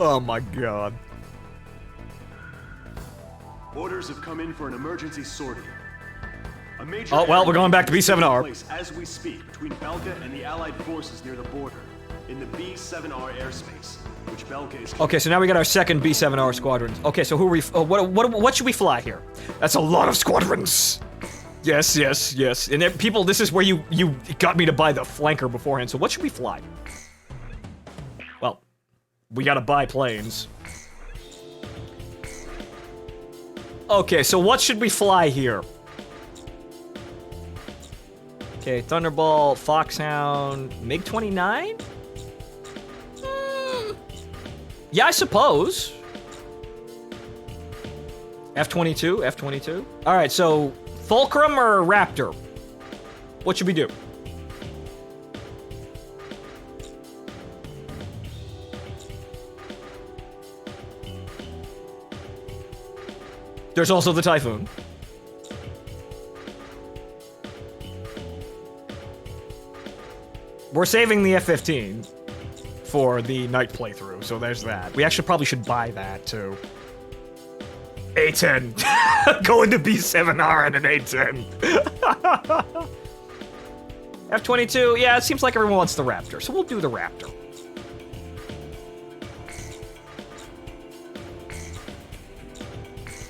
Oh my god. Orders have come in for an emergency sortie. A major Oh, well, we're going back to B7R. place as we speak between Belka and the Allied forces near the border in the B7R airspace, which Belka is. Okay, so now we got our second B7R squadron. Okay, so who are we? What should we fly here? That's a lot of squadrons. Yes, yes, yes. And then, people, this is where you got me to buy the flanker beforehand. So what should we fly? Well, we gotta buy planes. Okay, so what should we fly here? Okay, Thunderbolt, Foxhound, MiG-29? Yeah, I suppose. F-22, F-22. All right, so Fulcrum or Raptor? What should we do? There's also the Typhoon. We're saving the F-15 for the night playthrough, so there's that. We actually probably should buy that, too. A-10. Go into B7R and an A-10. F-22, yeah, it seems like everyone wants the Raptor, so we'll do the Raptor.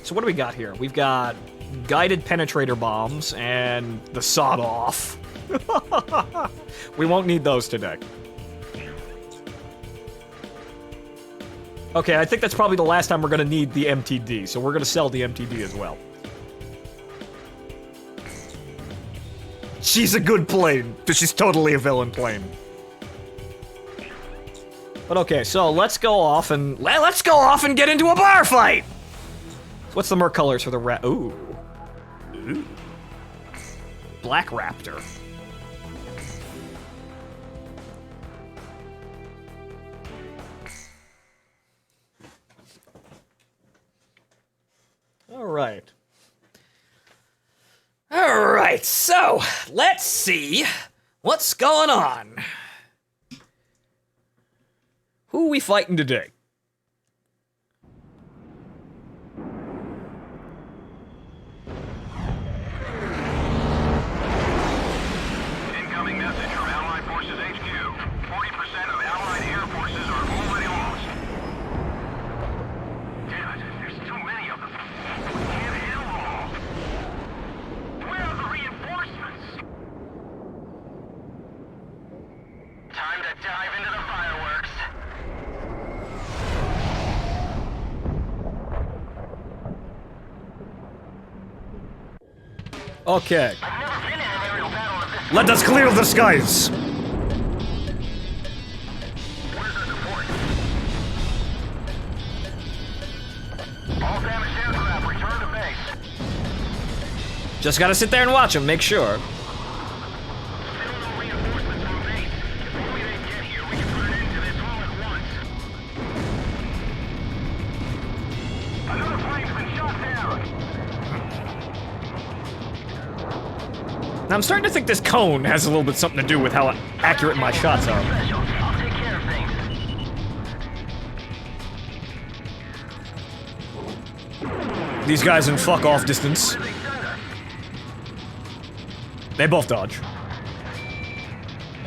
So what do we got here? We've got guided penetrator bombs and the sawed-off. We won't need those today. Okay, I think that's probably the last time we're gonna need the MTD, so we're gonna sell the MTD as well. She's a good plane, but she's totally a villain plane. But okay, so let's go off and get into a bar fight. What's the merc colors for the Ooh. Black Raptor. Alright. Alright, so, let's see what's going on. Who are we fighting today? Incoming message from Allied Forces HQ. 40% of Allied air forces are already lost. Damn it, there's too many of them. We can't handle them all. Where are the reinforcements? Time to dive into the fireworks. Okay. I've never been in an aerial battle of this. Let us clear the skies! Where's the support? All damaged aircraft return to base. Just gotta sit there and watch them, make sure. Still no reinforcements from base. If only they get here, we can put an end to this all at once. Another plane's been shot down. Now, I'm starting to think this cone has a little bit something to do with how accurate my shots are. Special. I'll take care of things. These guys in fuck-off distance. Where do they send us? They both dodge.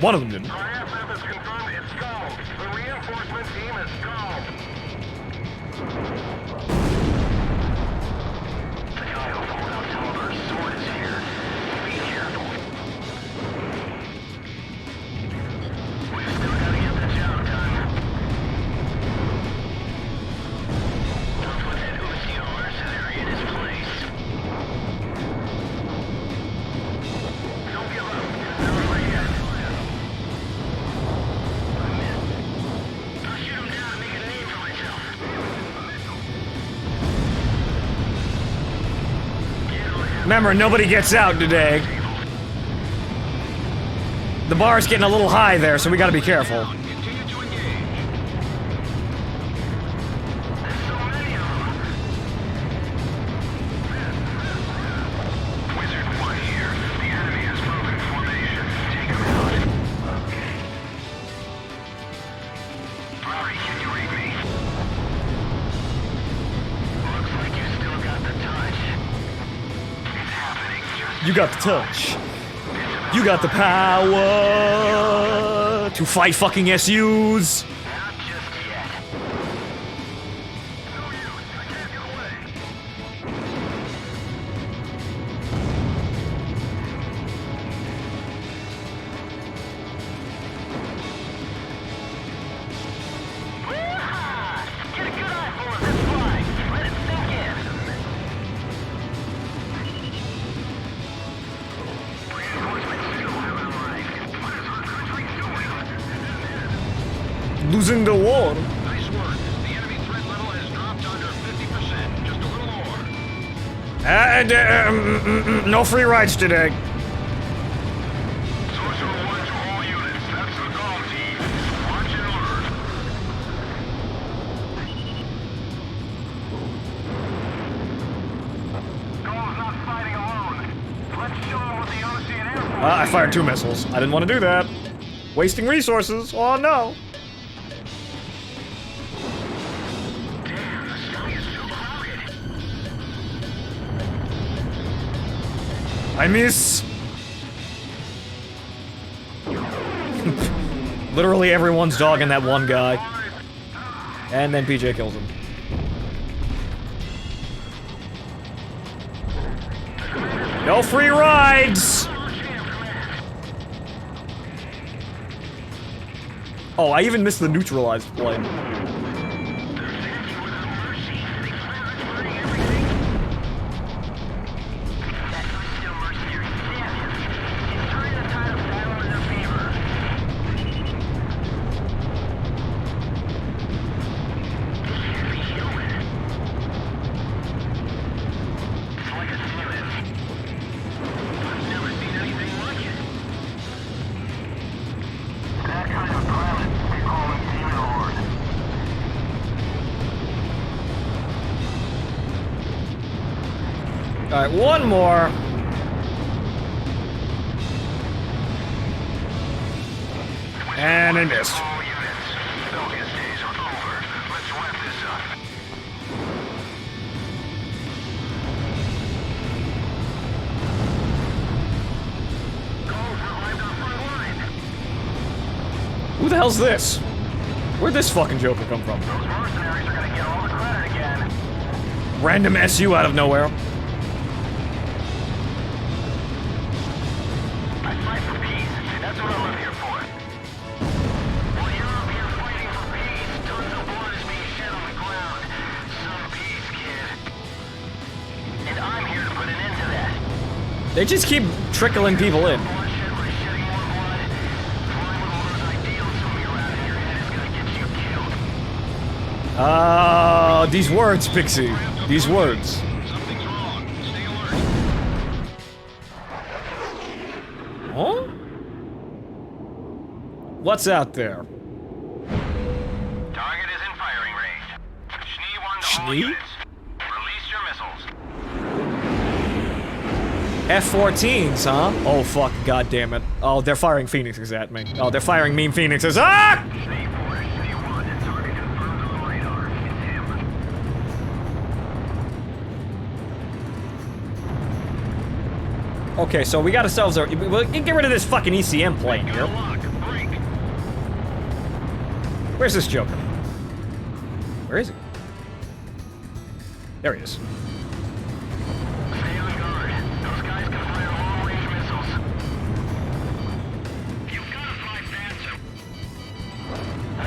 One of them didn't. Our aircraft has confirmed it's stalled. The reinforcement team is stalled. The guy who pulled out Talbert's sword is here. Be careful. We've still got to get the job done. Don't put that Usito mercenary in his place. Don't give up. Not over yet. I'll shoot him down and make a name for myself. Remember, nobody gets out today. The bar's getting a little high there, so we gotta be careful. Continue to engage. There's so many of them. Wizard 1 here. The enemy has broken formation. Take him out. Okay. Rory, can you read me? You got the touch. You got the power to fight fucking SUs. Not just yet. No use. I can't get away. Woo-ha! Get a good eye for us this flying. Let it sink in. Reinforcements still haven't arrived. What is our country doing? Losing the war. Nice work. The enemy threat level has dropped under 50%. Just a little more. No free rides today. Social 1 to all units. That's the call, team. Watch and learn. Goal's not fighting alone. Let's show them what the Ocean Air Force I fired 2 missiles. I didn't want to do that. Wasting resources. Oh no. Damn, the sky is so crowded. I miss. Literally everyone's dogging that one guy. And then PJ kills him. No free rides! Oh, I even missed the neutralized plane. Alright, one more. And I missed. All units. Belka's days are over. Let's wrap this up. Goals revived our front line. Who the hell's this? Where'd this fucking Joker come from? Those mercenaries are gonna get all the credit again. Random SU out of nowhere. I fight for peace. That's what I'm here for. While you're up here fighting for peace, tons of blood is being shed on the ground. Some peace, kid. And I'm here to put an end to that. They just keep trickling people in. Bloodshed by shedding more blood. Flying with all those ideals swimming around in your head is gonna get you killed. These words, Pixie. These words. Something's wrong. Stay alert. Huh? What's out there? Target is in firing range. Schnee 1 to all Schnee? units. Release your missiles. F-14s, huh? Oh, fuck. God damn it. Oh, they're firing Phoenixes at me. Oh, they're firing mean Phoenixes. Ah! Schnee 4 to Schnee 1. Target confirmed on the radar. It's him. Okay, so we got ourselves a... We'll get rid of this fucking ECM plane here. Lock. Break. Where's this Joker? Where is he? There he is. Stay on guard. Those guys can fire long-range missiles. You've got to fly faster.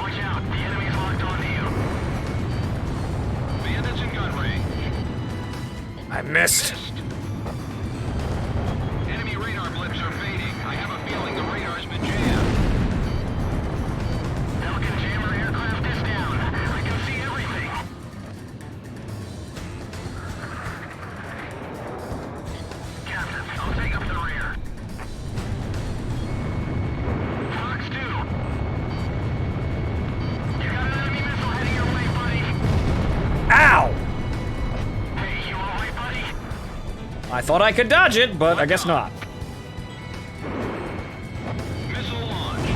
Watch out. The enemy's locked onto you. Bandits in gun range. I missed. Enemy radar blips are fading. I have a feeling the radar's been jammed. Belkan jammer aircraft is down. I can see everything. Captain, I'll take up the rear. Fox 2. You got an enemy missile heading your way, buddy. Ow! Hey, you alright, buddy? I thought I could dodge it, but I guess not. Missile launch.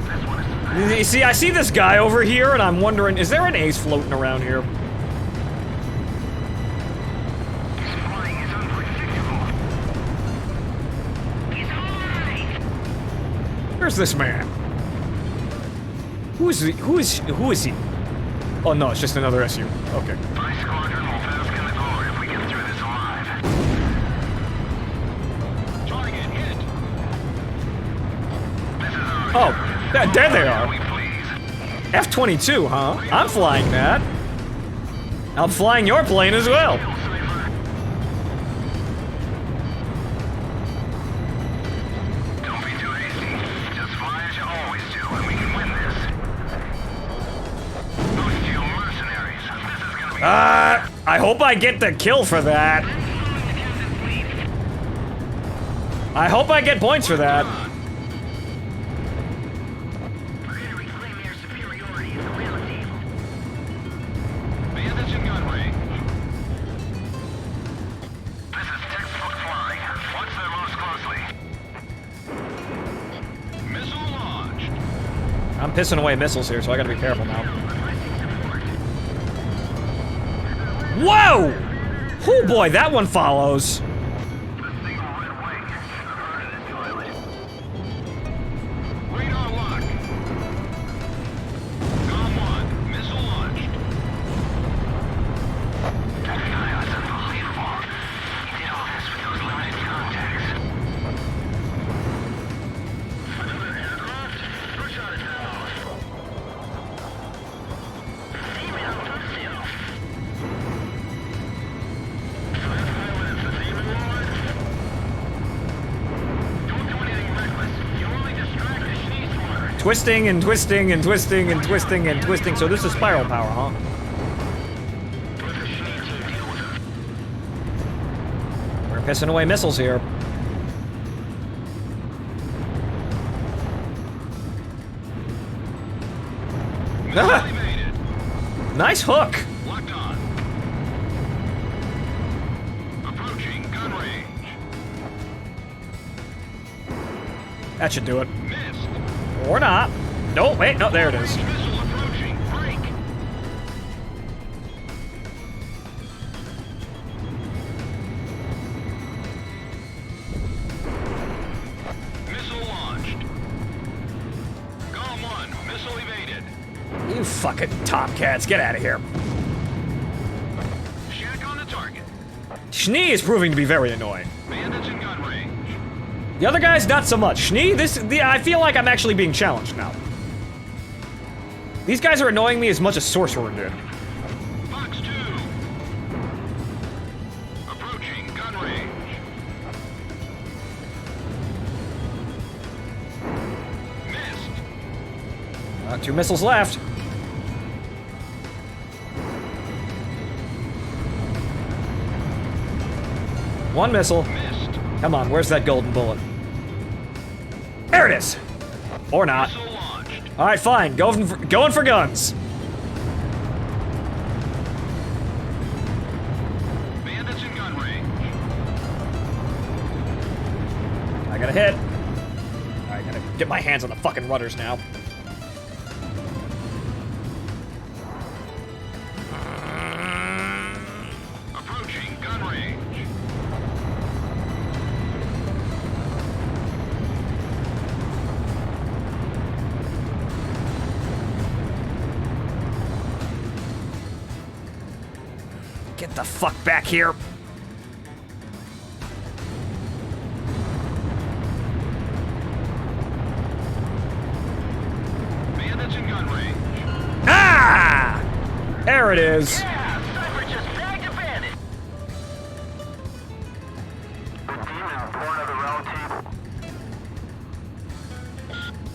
This one is You see, I see this guy over here, and I'm wondering, is there an ace floating around here? flying is unpredictable. Where's this man? Who is he? Oh no, it's just another SU. Okay. My squadron will bask in the glory if we get through this alive. Target hit. This is our Oh, there they are. we please. F-22, huh? I'm flying that. I'm flying your plane as well. Cipher. Don't be too hasty. Just fly as you always do, and we can win this. Those steel mercenaries. This is gonna be. I hope I get the kill for that. I hope I get points for that. We're gonna reclaim air superiority at the round table. Bandits in gun range. This is textbook flying. Watch their moves closely. Missile launched. I'm pissing away missiles here, so I gotta be careful now. Whoa! Oh boy, that one follows. The single red wing. Heard of this pilot. Radar lock. Gone one. Missile launched. That guy was unbelievable. He did all this with those limited contacts. Another aircraft? Push on it now. Female touchdown. So that pilot is the demon lord? Don't do anything reckless. You'll only distract the Shnees swarm. Twisting and twisting and twisting and twisting and twisting. So this is spiral power, huh? Let the Shnee team deal with him. We're pissing away missiles here. Ah, Evaded. nice hook. Locked on. Approaching gun range. That should do it. Missed. Or not. No, wait, no, there it is. Missile approaching. Break. Missile launched. Gone one. Missile evaded. You fucking tomcats, get out of here. Shack on the target. Schnee is proving to be very annoying. Bandits in gun range. The other guys, not so much. Schnee, I feel like I'm actually being challenged now. These guys are annoying me as much as Sorcerer did. Fox 2. Approaching gun range. Missed. 2 missiles left. One missile. Missed. Come on, where's that golden bullet? There it is! Or not. Missile launched. Alright, fine. Going for guns. Bandits in gun range. I got a hit. Alright, gotta get my hands on the fucking rudders now. Approaching gun range. Get the fuck back here. Bandits in gun range. Ah! There it is. Yeah, Cipher just bagged a bandit. The demon born of the round table.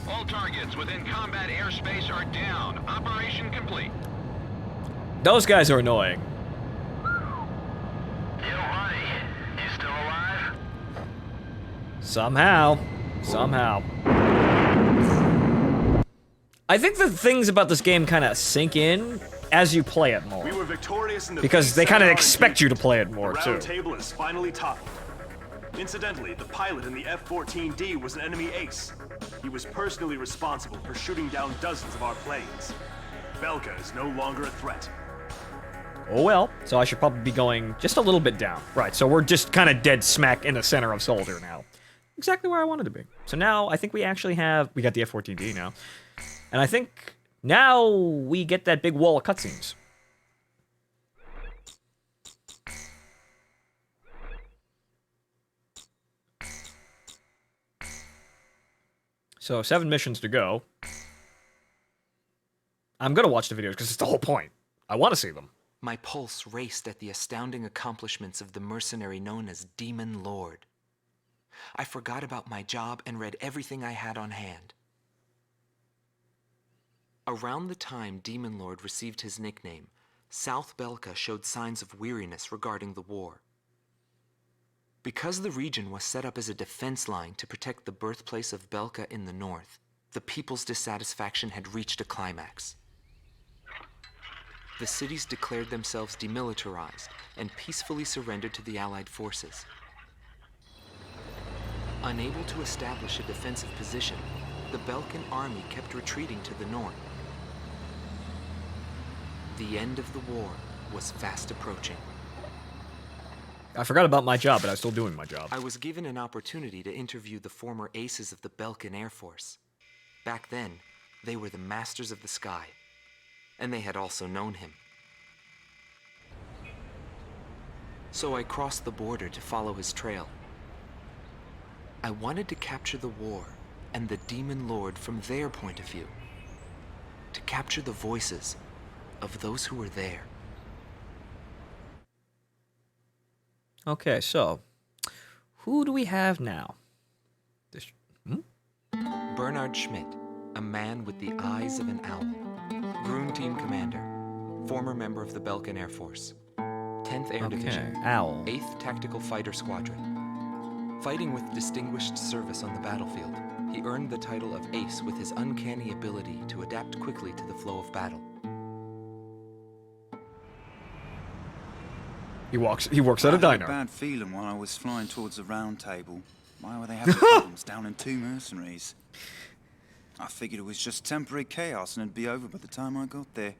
All targets within combat airspace are down. Operation complete. Those guys are annoying. Yo, buddy. You still alive? Somehow. I think the things about this game kind of sink in as you play it more. We were victorious in the Because they kind of B7R expect you to play it more, The too. round table is finally toppled. Incidentally, the pilot in the F-14D was an enemy ace. He was personally responsible for shooting down dozens of our planes. Belka is no longer a threat. Oh well, so I should probably be going just a little bit down. Right, so we're just kind of dead smack in the center of Soldier now. exactly where I wanted to be. So now I think we actually have... We got the F-14D now. And I think now we get that big wall of cutscenes. So 7 missions to go. I'm going to watch the videos because it's the whole point. I want to see them. My pulse raced at the astounding accomplishments of the mercenary known as Demon Lord. I forgot about my job and read everything I had on hand. Around the time Demon Lord received his nickname, South Belka showed signs of weariness regarding the war. Because the region was set up as a defense line to protect the birthplace of Belka in the north, the people's dissatisfaction had reached a climax. The cities declared themselves demilitarized and peacefully surrendered to the Allied forces. Unable to establish a defensive position, the Belkan army kept retreating to the north. The end of the war was fast approaching. I forgot about my job, but I was still doing my job. I was given an opportunity to interview the former aces of the Belkan Air Force. Back then, they were the masters of the sky, and they had also known him. So I crossed the border to follow his trail. I wanted to capture the war and the Demon Lord from their point of view. To capture the voices of those who were there. Okay, so who do we have now? This, Bernard Schmidt, a man with the eyes of an owl. Groom Team Commander, former member of the Belkan Air Force. 10th Air Division, Owl. 8th Tactical Fighter Squadron. Fighting with distinguished service on the battlefield, he earned the title of Ace with his uncanny ability to adapt quickly to the flow of battle. He works at a I had diner. a bad feeling while I was flying towards the round table. Why were they having problems down in 2 mercenaries? I figured it was just temporary chaos and it'd be over by the time I got there.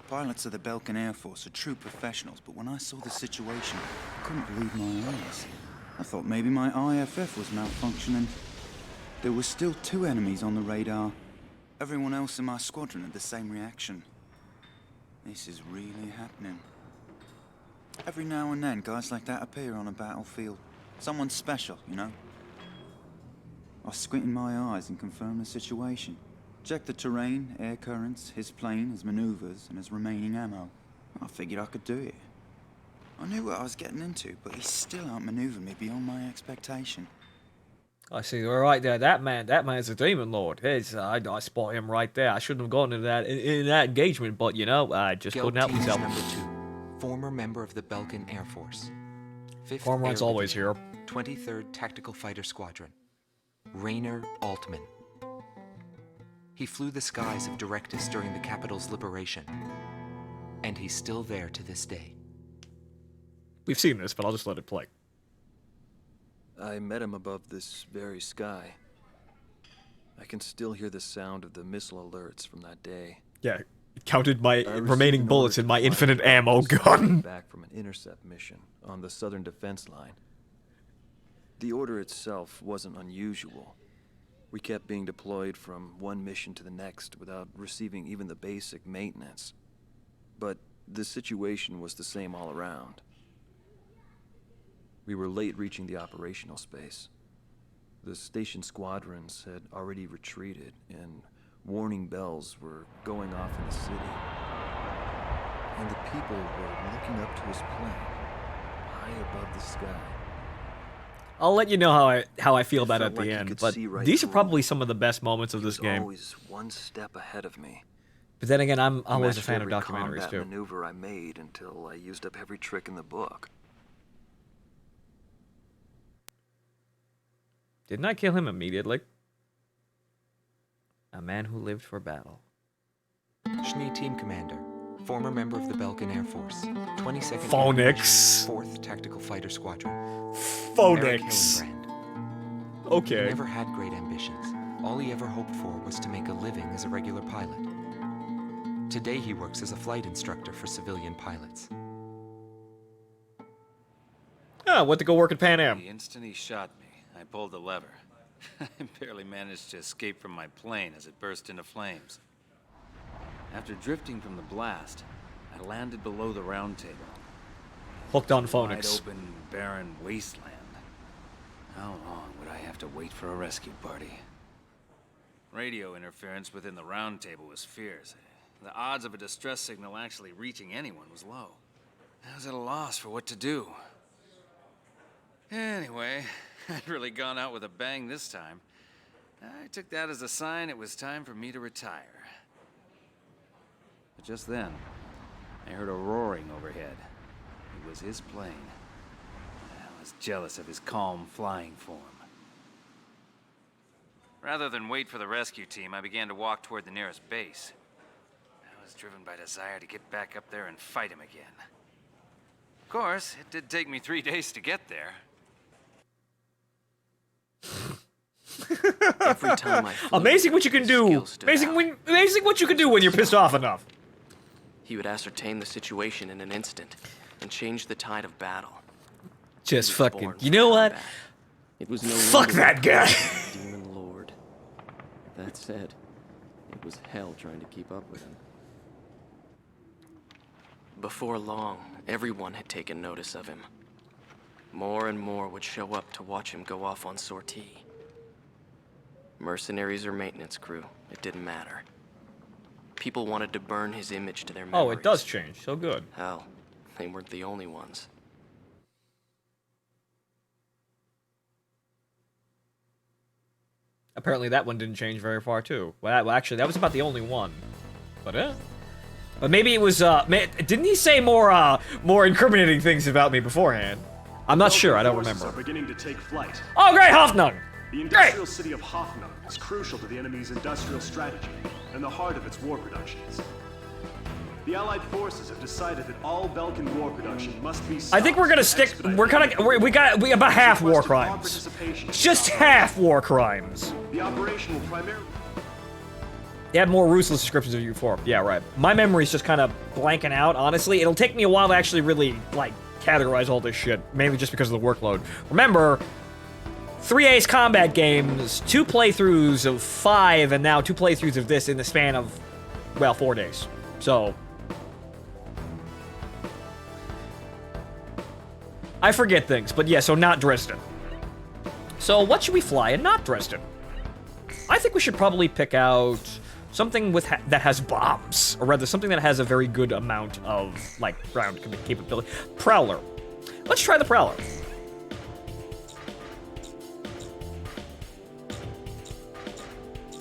Pilots of the Belkan Air Force are true professionals, but when I saw the situation, I couldn't believe my eyes. I thought maybe my IFF was malfunctioning. There were still 2 enemies on the radar. Everyone else in my squadron had the same reaction. This is really happening. Every now and then, guys like that appear on a battlefield. Someone special, you know? I squint in my eyes and confirm the situation. Check the terrain, air currents, his plane, his maneuvers, and his remaining ammo. I figured I could do it. I knew what I was getting into, but he still outmaneuvered me beyond my expectation. I see. All right there. That man's a Demon Lord. I spot him right there. I shouldn't have gone into that in that engagement, but you know, I just couldn't help myself. Number 2, former member of the Belkan Air Force. 5th Former one's Air always Division, here. 23rd Tactical Fighter Squadron. Rainer Altman. He flew the skies of Directus during the capital's liberation. And he's still there to this day. We've seen this, but I'll just let it play. I met him above this very sky. I can still hear the sound of the missile alerts from that day. Yeah, counted my I received remaining an bullets order in to my fly infinite across ammo the gun. back from an intercept mission on the southern defense line. The order itself wasn't unusual. We kept being deployed from one mission to the next without receiving even the basic maintenance. But the situation was the same all around. We were late reaching the operational space. The station squadrons had already retreated, and warning bells were going off in the city. And the people were looking up to his plane, high above the sky. I'll let you know how I feel about it at felt like the he end, could but see right these are through probably me. some of the best moments of He this was game. always one step ahead of me. But then again, I'm He always a matched fan of every documentaries combat too. maneuver I made until I used up every trick in the book. Didn't I kill him immediately? A man who lived for battle. Schnee Team Commander, former member of the Belkan Air Force. 22nd Phonics. 4th Tactical Fighter Squadron. Eric Phonics. Hillenbrand. He Okay. never had great ambitions. All he ever hoped for was to make a living as a regular pilot. Today he works as a flight instructor for civilian pilots. Ah, went to go work at Pan Am. The instant he shot me, I I pulled the lever. I barely managed to escape from my plane as it burst into flames. After drifting from the blast, I landed below the round table. Hooked on Wide phonics. open, barren wasteland. How long would I have to wait for a rescue party? Radio interference within the round table was fierce. The odds of a distress signal actually reaching anyone was low. I was at a loss for what to do. Anyway, I'd really gone out with a bang this time. I took that as a sign it was time for me to retire. But just then, I heard a roaring overhead. It was his plane. I was jealous of his calm flying form. Rather than wait for the rescue team, I began to walk toward the nearest base. I was driven by desire to get back up there and fight him again. Of course, it did take me 3 days to get there. Every time I flew, Amazing what you can his do. skills stood out. Amazing what you can do when you're pissed off enough. He would ascertain the situation in an instant and change the tide of battle. Just He was fucking. born You for know what? combat. It was no Fuck longer that guy. Demon Lord. That said, it was hell trying to keep up with him. Before long, everyone had taken notice of him. More and more would show up to watch him go off on sortie. Mercenaries or maintenance crew, it didn't matter. People wanted to burn his image to their memories. Oh, it does change. So good. Hell, they weren't the only ones. Apparently that one didn't change very far too. Well, actually, that was about the only one. But but maybe it was. Didn't he say more incriminating things about me beforehand? I'm not sure. I don't Forces remember. Are beginning to take flight. Oh, great, Hoffnung! The industrial city of Hoffnung is crucial to the enemy's industrial strategy and the heart of its war productions. The Allied forces have decided that all Belkan War production must be stopped. I think we're gonna stick. We're kind of. We about half war crimes. Just half war crimes. The operation will primarily. You have more ruthless descriptions of you before. Yeah, right. My memory's just kind of blanking out, honestly. It'll take me a while to actually really, like, categorize all this shit. Maybe just because of the workload. Remember, 3 Ace combat games, 2 playthroughs of 5, and now 2 playthroughs of this in the span of, well, 4 days. So... I forget things, but yeah, so not Dresden. So what should we fly in not Dresden? I think we should probably pick out something with that has bombs, or rather something that has a very good amount of, like, ground capability. Prowler. Let's try the Prowler.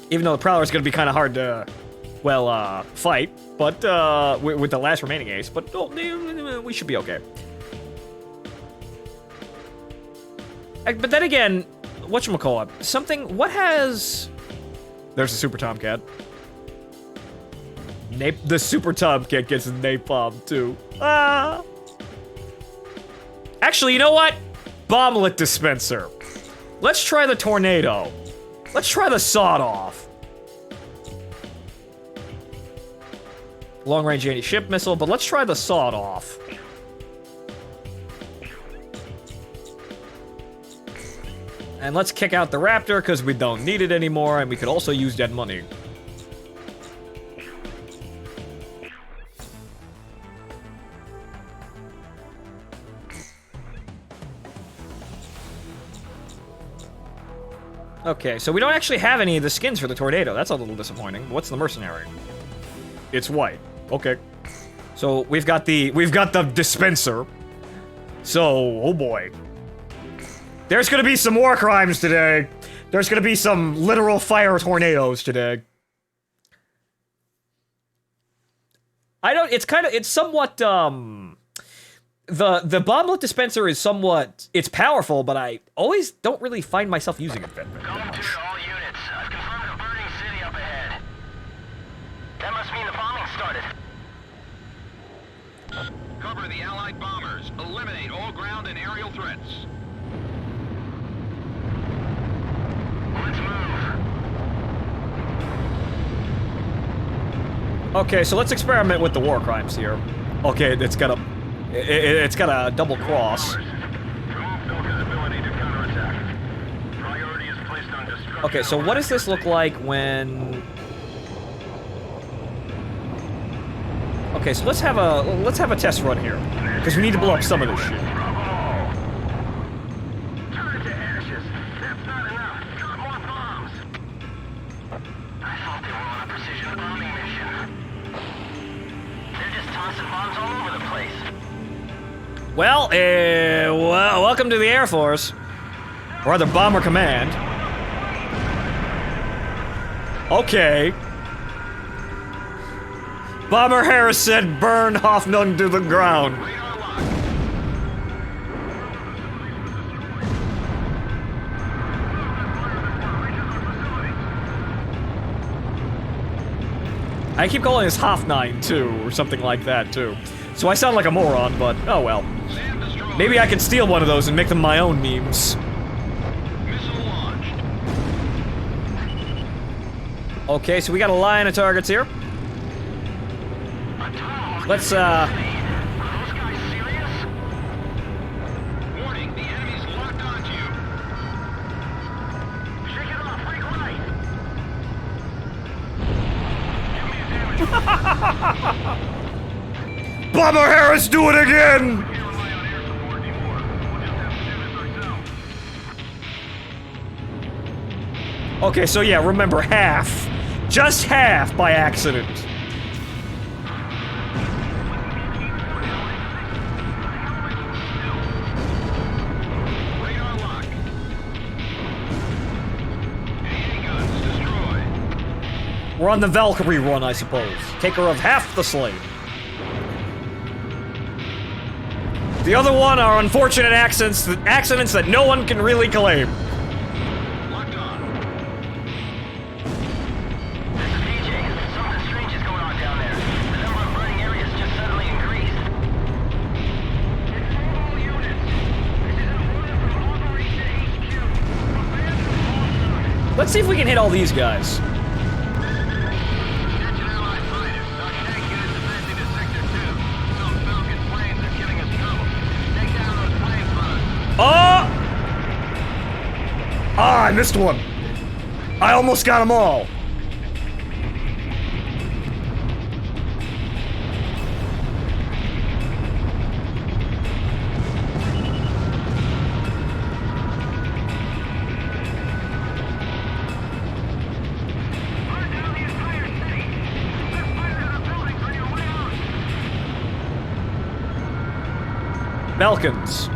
Even though the Prowler is going to be kind of hard to, well, fight, but with the last remaining ace, but oh, we should be okay. But then again, whatchamacallit, something, what has... There's a Super Tomcat. The Super Tomcat gets napalm, too. Ah! Actually, you know what? Bomblet Dispenser. Let's try the Tornado. Let's try the Sawed-Off. Long-range anti-ship missile, but let's try the Sawed-Off. And let's kick out the Raptor, because we don't need it anymore, and we could also use dead money. Okay, so we don't actually have any of the skins for the Tornado. That's a little disappointing. What's the Mercenary? It's white. Okay. So we've got the Dispenser. So, oh boy. There's gonna be some war crimes today. There's gonna be some literal fire tornadoes today. It's somewhat, the bomblet dispenser is somewhat, it's powerful, but I always don't really find myself using it that much. Commandeer, all units. I've confirmed a burning city up ahead. That must mean the bombing started. Cover the Allied bombers. Eliminate all ground and aerial threats. Let's move. Okay, so let's experiment with the war crimes here. Okay, it's got a double cross. Remove Belka's ability to counterattack. Okay, so what does this look like when... Okay, so let's have a test run here, because we need to blow up some of this shit. Turn it to ashes. That's not enough. Got more bombs. I thought they were on a precision bombing mission. They're just tossing bombs all over the place. Well, welcome to the Air Force. Or rather, Bomber Command. Okay. Bomber Harris said, burn Hoffnung to the ground. I keep calling this Hoffnung, too, or something like that, too. So I sound like a moron, but oh well. Maybe I could steal one of those and make them my own memes. Okay, so we got a line of targets here. Let's, Are those guys serious? Warning, the enemy's locked onto you. Shake it off, break right. Give me a damage. Bomber Harris, do it again! Can't rely on air support anymore. We'll just have to do this ourselves. Okay, so yeah, remember, half. Just half by accident. Radar lock. AA guns destroyed. We're on the Valkyrie run, I suppose. Taker of half the slain. The other one are unfortunate accidents that no one can really claim. Locked on. This is PJ. Something strange is going on down there. The number of burning areas just suddenly increased. It's all units. This is an order from Operation HQ. Abandon all. Let's see if we can hit all these guys. Attention Allied fighters. Our tank units advancing to Sector 2. Some Falcon planes are giving us trouble. Take down those planes for us. Oh! Ah, I missed one. I almost got them all. Burn down the entire city. Set fire to the buildings on your way out. Belkans.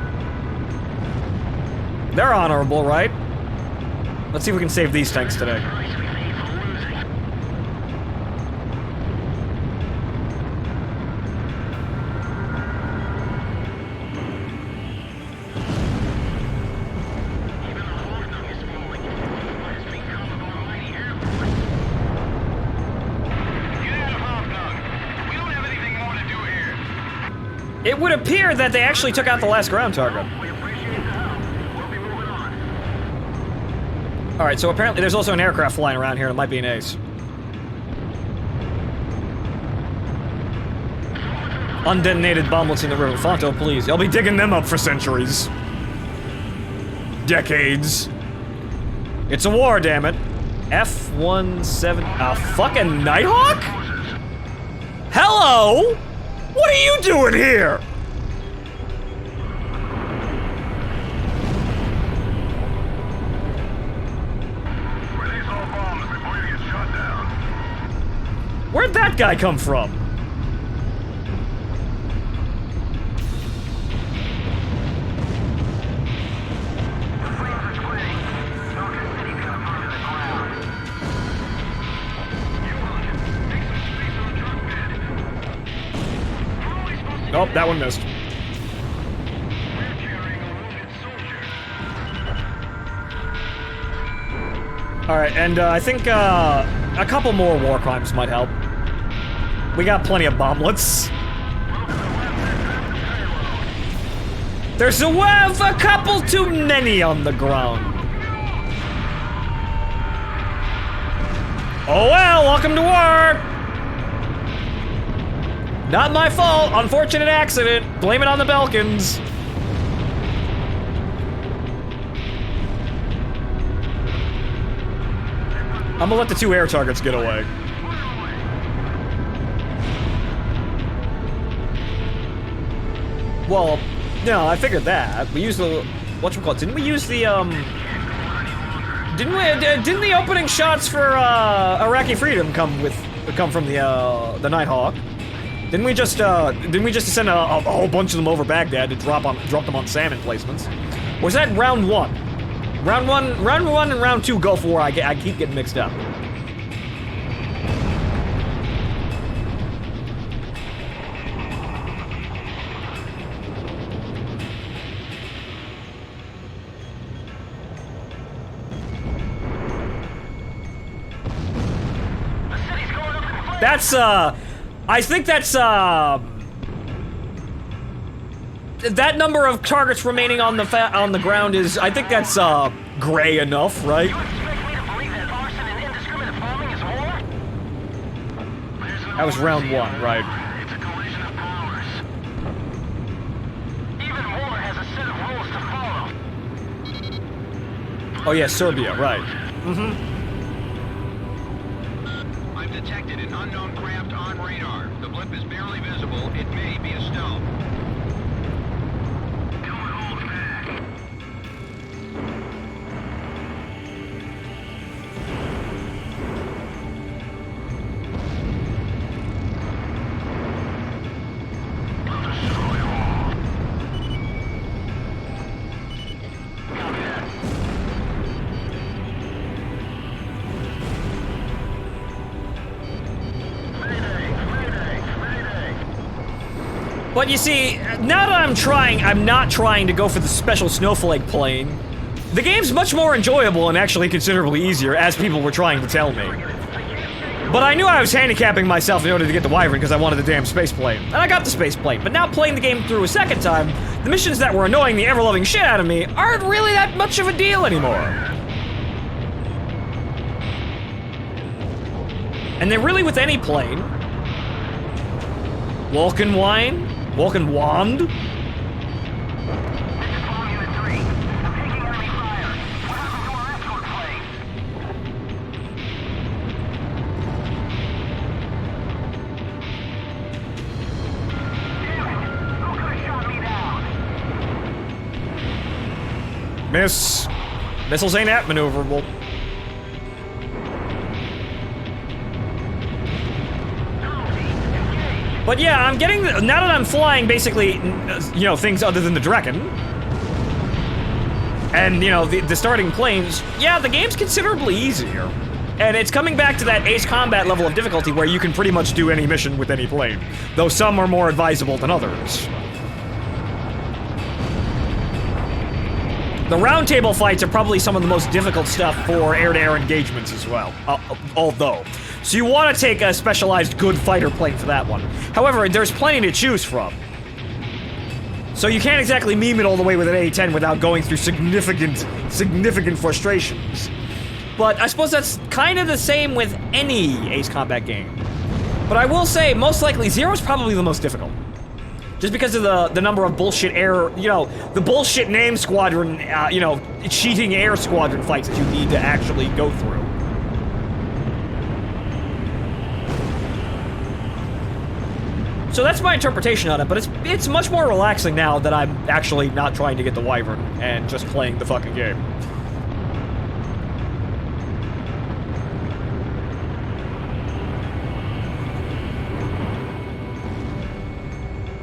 They're honorable, right? Let's see if we can save these tanks today. Price we paid for losing. Even the Hoffnung is falling. What has become of our mighty Air Force? Get out of Hoffnung. We don't have anything more to do here. It would appear that they actually took out the last ground target. We appreciate the help. We'll be moving on. Alright, so apparently there's also an aircraft flying around here. It might be an ace. Undetonated bomblets in the river. Fonto, please. I'll be digging them up for centuries. Decades. It's a war, damn it. F-17... A fucking Nighthawk? Hello? What are you doing here? Release all bombs before you get shot down. Where'd that guy come from? The flames are spreading. Belka City's gonna burn to the ground. You want it. Take some space on the truck bed. How are we supposed to Nope, that one missed. We're carrying a wounded soldier. Alright, and I think a couple more war crimes might help. We got plenty of bomblets. There's a couple too many on the ground. Oh well, welcome to work. Not my fault, unfortunate accident. Blame it on the Belkans. I'm gonna let the 2 air targets get away. Well, no, I figured that. We used the whatchamacallit. Didn't we use the Didn't the opening shots for Iraqi freedom come from the Nighthawk? Didn't we just send a whole bunch of them over Baghdad to drop them on salmon placements? Or was that round 1? Round one and round 2 Gulf War, I keep getting mixed up. That's, I think that's, that number of targets remaining on the ground is, I think that's, gray enough, right? You expect me to believe that arson and indiscriminate bombing is war? That was round 1, right? It's a collision of powers. Even war has a set of rules to follow. Oh yeah, Serbia, right. I've detected an unknown craft on radar. The blip is barely visible. It may be a stealth. But you see, now that I'm not trying to go for the special snowflake plane. The game's much more enjoyable and actually considerably easier, as people were trying to tell me. But I knew I was handicapping myself in order to get the Wyvern because I wanted the damn space plane. And I got the space plane, but now playing the game through a second time, the missions that were annoying the ever-loving shit out of me aren't really that much of a deal anymore. And they're really with any plane. Vulcan Wand? This is Bomb Unit 3. I'm taking enemy fire. What happened to our escort plane? Damn it! Who could have shot me down? Miss. Missiles ain't outmaneuverable. But yeah, I'm getting, now that I'm flying basically, you know, things other than the Draken, and, you know, the starting planes, yeah, the game's considerably easier. And it's coming back to that Ace Combat level of difficulty where you can pretty much do any mission with any plane, though some are more advisable than others. The roundtable fights are probably some of the most difficult stuff for air-to-air engagements as well, although. So you want to take a specialized good fighter plane for that one. However, there's plenty to choose from. So you can't exactly meme it all the way with an A-10 without going through significant frustrations. But I suppose that's kind of the same with any Ace Combat game. But I will say, most likely, Zero's probably the most difficult. Just because of the number of bullshit air, you know, the bullshit name squadron, you know, cheating air squadron fights that you need to actually go through. So that's my interpretation on it, but it's much more relaxing now that I'm actually not trying to get the Wyvern and just playing the fucking game.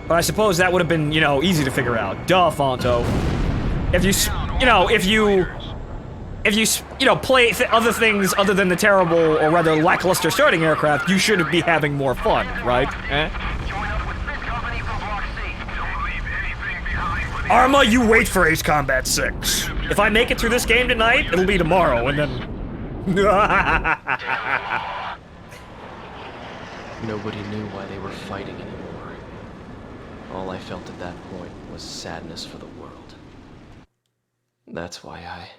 But I suppose that would have been, you know, easy to figure out. Duh, Fonto. If you play other things other than the terrible, or rather lackluster starting aircraft, you should be having more fun, right? Eh? Arma, you wait for Ace Combat 6. If I make it through this game tonight, it'll be tomorrow, and then... Nobody knew why they were fighting anymore. All I felt at that point was sadness for the world. That's why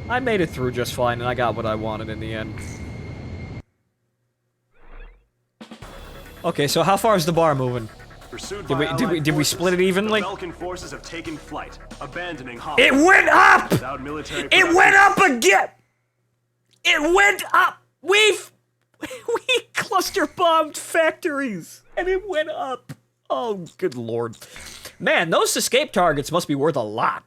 I made it through just fine, and I got what I wanted in the end. Okay, so how far is the bar moving? Did we split it evenly? The Belkan forces have taken flight, abandoning It went up! Without military It went up again! It went up! We cluster bombed factories, and it went up. Oh, good lord. Man, those escape targets must be worth a lot.